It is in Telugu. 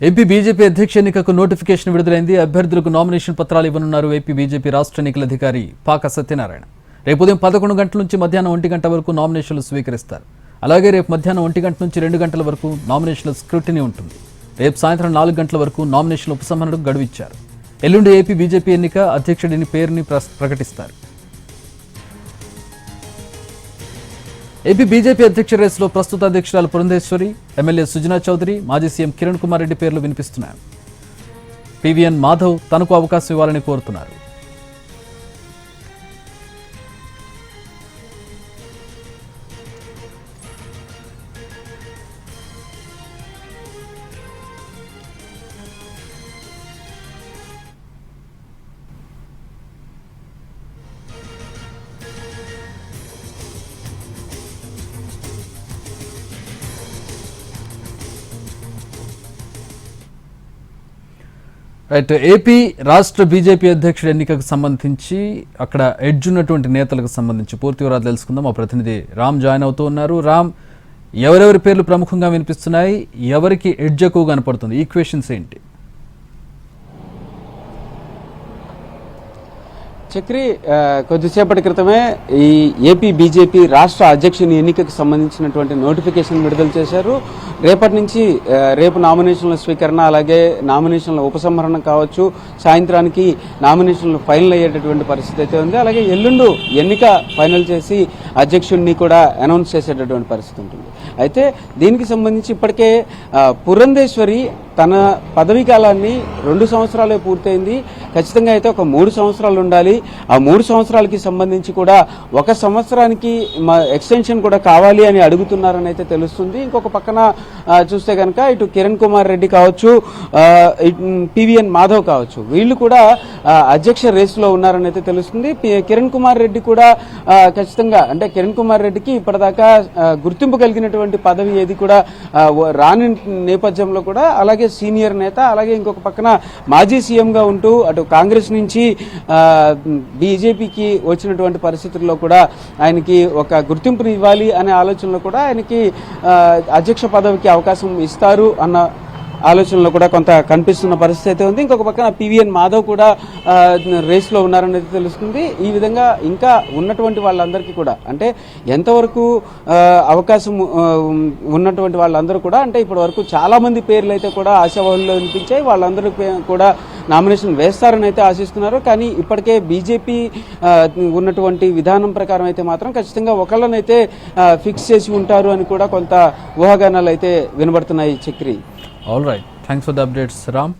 ఏపీ బీజేపీ అధ్యక్ష ఎన్నికకు నోటిఫికేషన్ విడుదలైంది. అభ్యర్థులకు నామినేషన్ పత్రాలు ఇవ్వనున్నారు ఏపీ బీజేపీ రాష్ట్ర ఎన్నికల అధికారి పాక సత్యనారాయణ. రేపు ఉదయం 11 గంటల నుంచి మధ్యాహ్నం 1 గంట వరకు నామినేషన్లు స్వీకరిస్తారు. అలాగే రేపు మధ్యాహ్నం 1 గంట నుంచి 2 గంటల వరకు నామినేషన్ల స్క్రూటినీ ఉంటుంది. రేపు సాయంత్రం 4 గంటల వరకు నామినేషన్ల ఉపసంహరణకు గడువు ఇచ్చారు. ఎల్లుండి ఏపీ బీజేపీ ఎన్నిక అధ్యక్షుడిని పేరుని ప్రకటిస్తారు. ఏపీ బీజేపీ అధ్యక్ష రేసులో ప్రస్తుత అధ్యక్షురాలు పురంధేశ్వరి, ఎమ్మెల్యే సుజనా చౌదరి, మాజీ సీఎం కిరణ్ కుమార్ రెడ్డి పేర్లు వినిపిస్తున్నారు. పివిఎన్ మాధవ్ తనకు అవకాశం ఇవ్వాలని కోరుతున్నారు. రైట్, ఏపీ రాష్ట్ర బీజేపీ అధ్యక్షుడి ఎన్నికకు సంబంధించి అక్కడ ఎడ్జ్ ఉన్నటువంటి నేతలకు సంబంధించి పూర్తి వివరాలు తెలుసుకుందాం. మా ప్రతినిధి రామ్ జాయిన్ అవుతూ ఉన్నారు. రామ్, ఎవరెవరి పేర్లు ప్రముఖంగా వినిపిస్తున్నాయి, ఎవరికి ఎడ్జ్ ఎక్కువ కనపడుతుంది, ఈక్వేషన్స్ ఏంటి? చక్రి, కొద్దిసేపటి క్రితమే ఈ ఏపీ బీజేపీ రాష్ట్ర అధ్యక్షుని ఎన్నికకు సంబంధించినటువంటి నోటిఫికేషన్ విడుదల చేశారు. రేపటి నుంచి రేపు నామినేషన్ల స్వీకరణ, అలాగే నామినేషన్ల ఉపసంహరణ కావచ్చు, సాయంత్రానికి నామినేషన్లు ఫైనల్ అయ్యేటటువంటి పరిస్థితి అయితే ఉంది. అలాగే ఎల్లుండు ఎన్నిక ఫైనల్ చేసి అధ్యక్షుడిని కూడా అనౌన్స్ చేసేటటువంటి పరిస్థితి ఉంటుంది. అయితే దీనికి సంబంధించి ఇప్పటికే పురంధేశ్వరి తన పదవీ కాలాన్ని 2 సంవత్సరాలే పూర్తయింది. ఖచ్చితంగా అయితే ఒక 3 సంవత్సరాలు ఉండాలి. ఆ 3 సంవత్సరాలకి సంబంధించి కూడా 1 సంవత్సరానికి ఎక్స్టెన్షన్ కూడా కావాలి అని అడుగుతున్నారని అయితే తెలుస్తుంది. ఇంకొక పక్కన చూస్తే కనుక ఇటు కిరణ్ కుమార్ రెడ్డి కావచ్చు, పివిఎన్ మాధవ్ కావచ్చు, వీళ్ళు కూడా అధ్యక్ష రేసులో ఉన్నారని అయితే తెలుస్తుంది. కిరణ్ కుమార్ రెడ్డి కూడా ఖచ్చితంగా, అంటే కిరణ్ కుమార్ రెడ్డికి ఇప్పటిదాకా గుర్తింపు కలిగినటువంటి పదవి ఏది కూడా రాని నేపథ్యంలో కూడా, అలాగే సీనియర్ నేత, అలాగే ఇంకొక పక్కన మాజీ సీఎంగా ఉంటూ అటు కాంగ్రెస్ నుంచి బీజేపీకి వచ్చినటువంటి పరిస్థితుల్లో కూడా ఆయనకి ఒక గుర్తింపుని ఇవ్వాలి అనే ఆలోచనలో కూడా ఆయనకి అధ్యక్ష పదవికి అవకాశం ఇస్తారు అన్న ఆలోచనలో కూడా కొంత కనిపిస్తున్న పరిస్థితి అయితే ఉంది. ఇంకొక పక్కన పివిఎన్ మాధవ్ కూడా రేస్లో ఉన్నారనేది తెలుస్తుంది. ఈ విధంగా ఇంకా ఉన్నటువంటి వాళ్ళందరికీ కూడా, అంటే ఎంతవరకు అవకాశం ఉన్నటువంటి వాళ్ళందరూ కూడా, అంటే ఇప్పటి వరకు చాలా మంది పేర్లు అయితే కూడా ఆశావాహుల్లో వినిపించాయి. వాళ్ళందరూ కూడా నామినేషన్ వేస్తారని అయితే ఆశిస్తున్నారు. కానీ ఇప్పటికే బీజేపీ ఉన్నటువంటి విధానం ప్రకారం అయితే మాత్రం ఖచ్చితంగా ఒకళ్ళనైతే ఫిక్స్ చేసి ఉంటారు అని కూడా కొంత ఊహాగానాలు అయితే వినబడుతున్నాయి. Chakri, all right, thanks for the updates Ram.